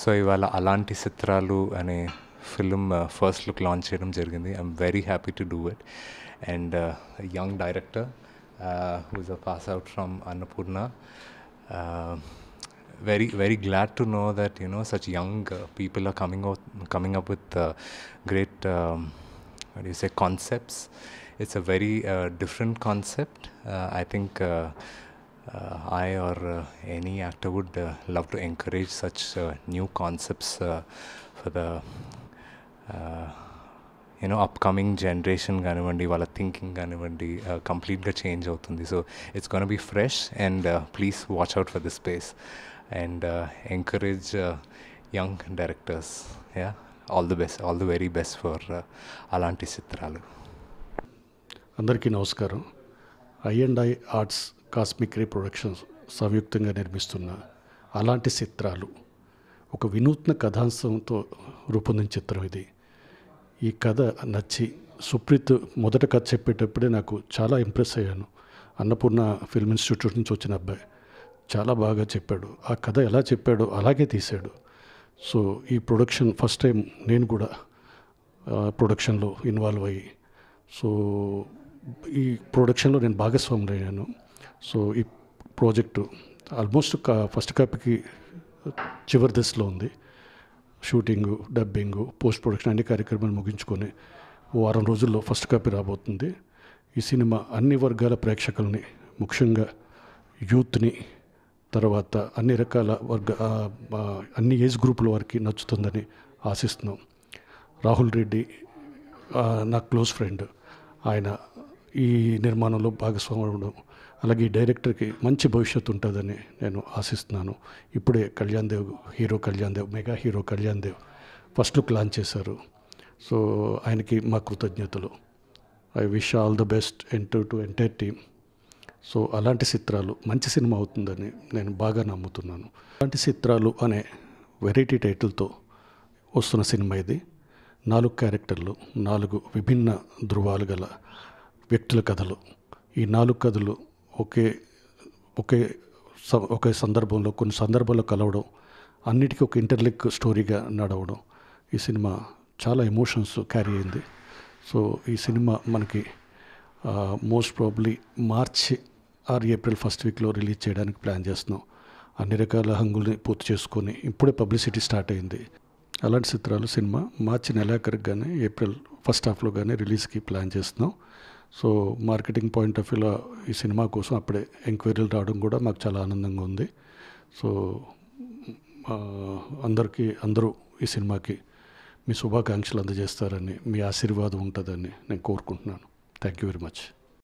So ఇవాళ అలాంటి చిత్రాలు అనే ఫిల్మ్ ఫస్ట్ లుక్ లాంచ్ చేయడం జరిగింది. I'm very happy to do it. And young director who is a pass out from Annapurna. Very glad to know that such young people are coming up with great what do you say, concepts. It's a very different concept. I think I or any actor would love to encourage such new concepts for the upcoming generation కానివ్వండి, వాళ్ళ thinking కానివ్వండి, కంప్లీట్గా change అవుతుంది. So it's gonna be fresh and please watch out for this space and encourage young directors. Yeah, all the best, all the very best for అలాంటి చిత్రాలు. అందరికీ నమస్కారం. I&I arts cosmic రే productions సంయుక్తంగా నిర్మిస్తున్న అలాంటి చిత్రాలు ఒక వినూత్న కథాంశంతో రూపొందిన చిత్రం ఇది. ఈ కథ నచ్చి సుప్రీత్ మొదట కథ చెప్పేటప్పుడే నాకు చాలా ఇంప్రెస్ అయ్యాను. అన్నపూర్ణ ఫిల్మ్ ఇన్స్టిట్యూట్ నుంచి వచ్చిన అబ్బాయి చాలా బాగా చెప్పాడు. ఆ కథ ఎలా చెప్పాడో అలాగే తీశాడు. సో ఈ ప్రొడక్షన్ ఫస్ట్ టైం నేను కూడా ప్రొడక్షన్లో ఇన్వాల్వ్ అయ్యి, సో ఈ ప్రొడక్షన్లో నేను భాగస్వాములు అయ్యాను. సో ఈ ప్రాజెక్టు ఆల్మోస్ట్ ఫస్ట్ కాపీకి చివరి దశలో ఉంది. షూటింగు, డబ్బింగు, పోస్ట్ ప్రొడక్షన్ అన్ని కార్యక్రమాలు ముగించుకొని వారం రోజుల్లో ఫస్ట్ కాపీ రాబోతుంది. ఈ సినిమా అన్ని వర్గాల ప్రేక్షకుల్ని, ముఖ్యంగా యూత్ని, తర్వాత అన్ని రకాల అన్ని ఏజ్ గ్రూపుల వారికి నచ్చుతుందని ఆశిస్తున్నాం. రాహుల్ రెడ్డి నా క్లోజ్ ఫ్రెండ్, ఆయన ఈ నిర్మాణంలో భాగస్వామ్యం అవడం, అలాగే ఈ డైరెక్టర్కి మంచి భవిష్యత్తు ఉంటుందని నేను ఆశిస్తున్నాను. ఇప్పుడే Kalyan Dev mega hero Kalyan Dev first look launch చేశారు. సో ఆయనకి మా కృతజ్ఞతలు. I wish all the best to entire team. So అలాంటి చిత్రాలు మంచి సినిమా అవుతుందని నేను బాగా నమ్ముతున్నాను. అలాంటి చిత్రాలు అనే వెరైటీ టైటిల్తో వస్తున్న సినిమా ఇది. 4 క్యారెక్టర్లు, 4 విభిన్న ధృవాలు గల వ్యక్తుల కథలు. ఈ 4 కథలు ఒకే సందర్భంలో, కొన్ని సందర్భాల్లో కలవడం, అన్నిటికీ ఒక ఇంటర్లింక్ స్టోరీగా నడవడం. ఈ సినిమా చాలా ఎమోషన్స్ క్యారీ అయింది. సో ఈ సినిమా మనకి most probably March are April first వీక్లో రిలీజ్ చేయడానికి ప్లాన్ చేస్తున్నాం. అన్ని రకాల హంగుల్ని పూర్తి చేసుకొని ఇప్పుడే పబ్లిసిటీ స్టార్ట్ అయింది. అలాంటి చిత్రాలు సినిమా మార్చి నెలాఖరికి కానీ ఏప్రిల్ ఫస్ట్ హాఫ్లో కానీ రిలీజ్కి ప్లాన్ చేస్తున్నాం. సో మార్కెటింగ్ పాయింట్ ఆఫ్ వ్యూలో ఈ సినిమా కోసం అప్పుడే ఎంక్వైరీలు రావడం కూడా మాకు చాలా ఆనందంగా ఉంది. సో అందరూ ఈ సినిమాకి మీ శుభాకాంక్షలు అందజేస్తారని, మీ ఆశీర్వాదం ఉంటుందని నేను కోరుకుంటున్నాను. Thank you very much.